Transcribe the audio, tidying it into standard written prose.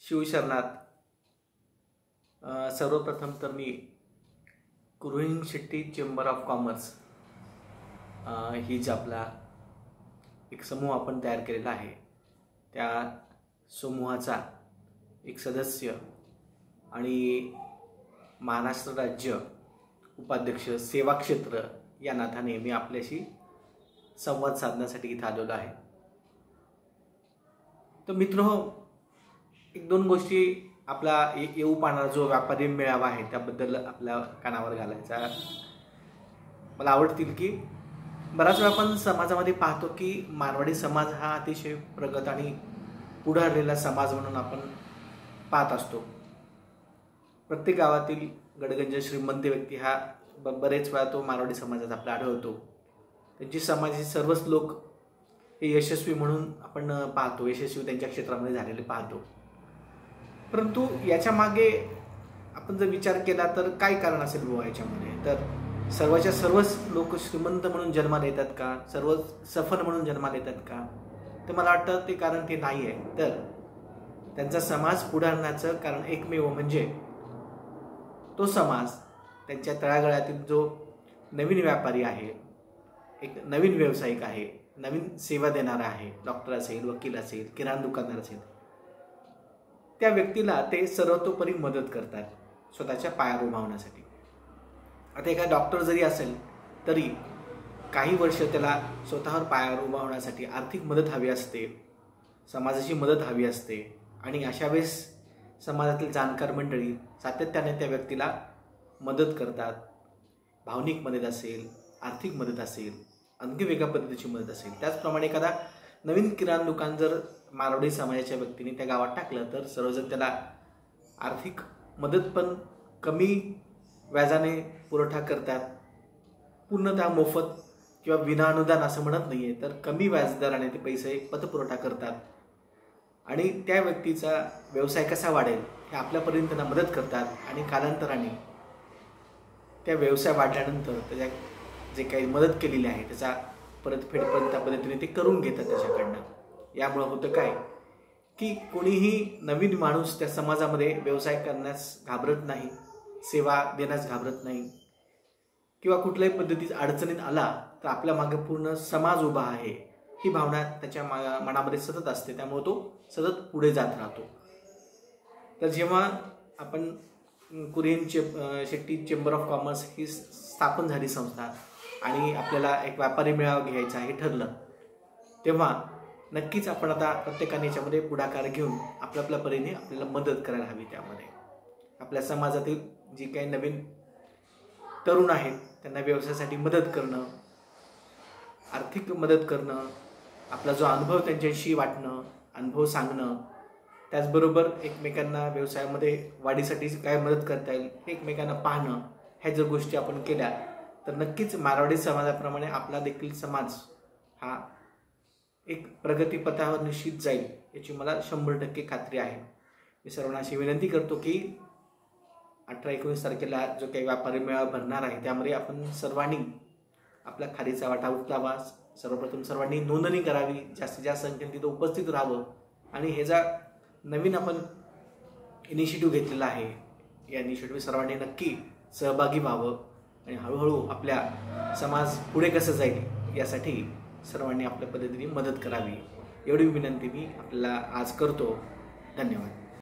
शिवशरणात सर्वप्रथम तर मी कुरुहिंग Shetty chamber of commerce ही जी आपला एक समूह आपण तयार केलेला आहे त्या समूहाचा एक सदस्य आणि महाराष्ट्र राज्य उपाध्यक्ष सेवा क्षेत्र या नात्याने मी आपल्याशी संवाद साधण्यासाठी इथे आलेलो आहे। तर मित्र, एक दोन गोष्टी आपला येऊ पाहणारा जो व्यापारी मेळावा आहे त्याबद्दल आपल्या कानावर घालायचा मला आवडतील की बराच वेळा आपण समाजामध्ये पाहतो की मारवाडी समाज हा अतिशय प्रगत आणि पुढारलेला समाज म्हणून आपण पाहत असतो। प्रत्येक गावातील गडगंज श्रीमंत व्यक्ती हा बरेच वेळा तो मारवाडी समाजात आपला आढळतो। त्यांची समाजाचे सर्वच लोक हे यशस्वी म्हणून आपण पाहतो, यशस्वी त्यांच्या क्षेत्रामध्ये झालेले पाहतो। परंतु याच्या मागे आपण जर विचार केला तर काय कारण असेल बुवा याच्यामध्ये? तर सर्वच लोक श्रीमंत म्हणून जन्माला येतात का? सर्वच सफल म्हणून जन्माला येतात का? तर मला वाटतं ते कारण ते नाही आहे। तर त्यांचा समाज पुढारण्याचं कारण एकमेव म्हणजे तो समाज त्यांच्या तळागाळातील जो नवीन व्यापारी आहे, एक नवीन व्यावसायिक आहे, नवीन सेवा देणारा आहे, डॉक्टर असेल, वकील असेल, किराणा दुकानदार असेल, त्या व्यक्तीला ते सर्वतोपरी मदत करतात स्वतःच्या पायावर उभा होण्यासाठी। आता एखादा डॉक्टर जरी असेल तरी काही वर्ष त्याला स्वतःवर पायावर उभा होण्यासाठी आर्थिक मदत हवी असते, समाजाची मदत हवी असते आणि अशा वेळेस समाजातील जाणकार मंडळी सातत्याने त्या व्यक्तीला मदत करतात। भावनिक मदत असेल, आर्थिक मदत असेल, आणखी वेगळ्या पद्धतीची मदत असेल। त्याचप्रमाणे एखादा नवीन किराणा दुकान जर मारवाडी समाजाच्या व्यक्तीने त्या गावात टाकलं तर सर्वजण त्याला आर्थिक मदत पण कमी व्याजाने पुरवठा करतात। पूर्णतः मोफत किंवा विना अनुदान असं म्हणत नाहीये, तर कमी व्याजदराने ते पैसे पतपुरवठा करतात आणि त्या व्यक्तीचा व्यवसाय कसा वाढेल हे आपल्यापर्यंत त्यांना मदत करतात आणि कालांतराने त्या व्यवसाय वाढल्यानंतर त्याच्या जे काही मदत केलेली आहे त्याचा परतफेड पण त्या पद्धतीने ते करून घेतात त्याच्याकडनं। यामुळे होतं काय की कोणीही नवीन माणूस त्या समाजामध्ये व्यवसाय करण्यास घाबरत नाही, सेवा देण्यास घाबरत नाही किंवा कुठल्याही पद्धतीत अडचणीत आला तर आपल्या मागे पूर्ण समाज उभा आहे ही भावना त्याच्या मनामध्ये सतत असते। त्यामुळे तो सतत पुढे जात राहतो। तर जेव्हा आपण कुरुहिंग शेट्टी चेंबर ऑफ कॉमर्स ही स्थापन झाली संस्था आणि आपल्याला एक व्यापारी मेळावा घ्यायचा हे ठरलं, तेव्हा नक्कीच आपण आता प्रत्येकाने याच्यामध्ये पुढाकार घेऊन आपल्या परीने आपल्याला मदत करायला हवी। त्यामध्ये आपल्या समाजातील जी काही नवीन तरुण आहेत त्यांना व्यवसायासाठी मदत करणं, आर्थिक मदत करणं, आपला जो अनुभव त्यांच्याशी वाटणं, अनुभव सांगणं, त्याचबरोबर एकमेकांना व्यवसायामध्ये वाढीसाठी काय मदत करता येईल एकमेकांना पाहणं, ह्या जर गोष्टी आपण केल्या तर नक्कीच मारवाडी समाजाप्रमाणे आपला देखील समाज हा एक प्रगतीपथावर निश्चित जाईल याची मला 100% खात्री आहे। मी सर्वांना अशी विनंती करतो की 18-19 तारखेला जो काही व्यापारी मेळावा भरणार आहे त्यामध्ये आपण सर्वांनी आपला खारीचा वाटा उचलावा। सर्वप्रथम सर्वांनी नोंदणी करावी, जास्तीत जास्त संख्येने तिथं उपस्थित राहावं आणि हे जा नवीन आपण इनिशिएटिव्ह घेतलेला आहे या इनिशिएटिव्ह सर्वांनी नक्की सहभागी व्हावं आणि हळूहळू आपल्या समाज पुढे कसं जाईल यासाठी सर्वांनी आपल्या पद्धतीने मदत करावी एवढी विनंती मी आपल्याला आज करतो। धन्यवाद।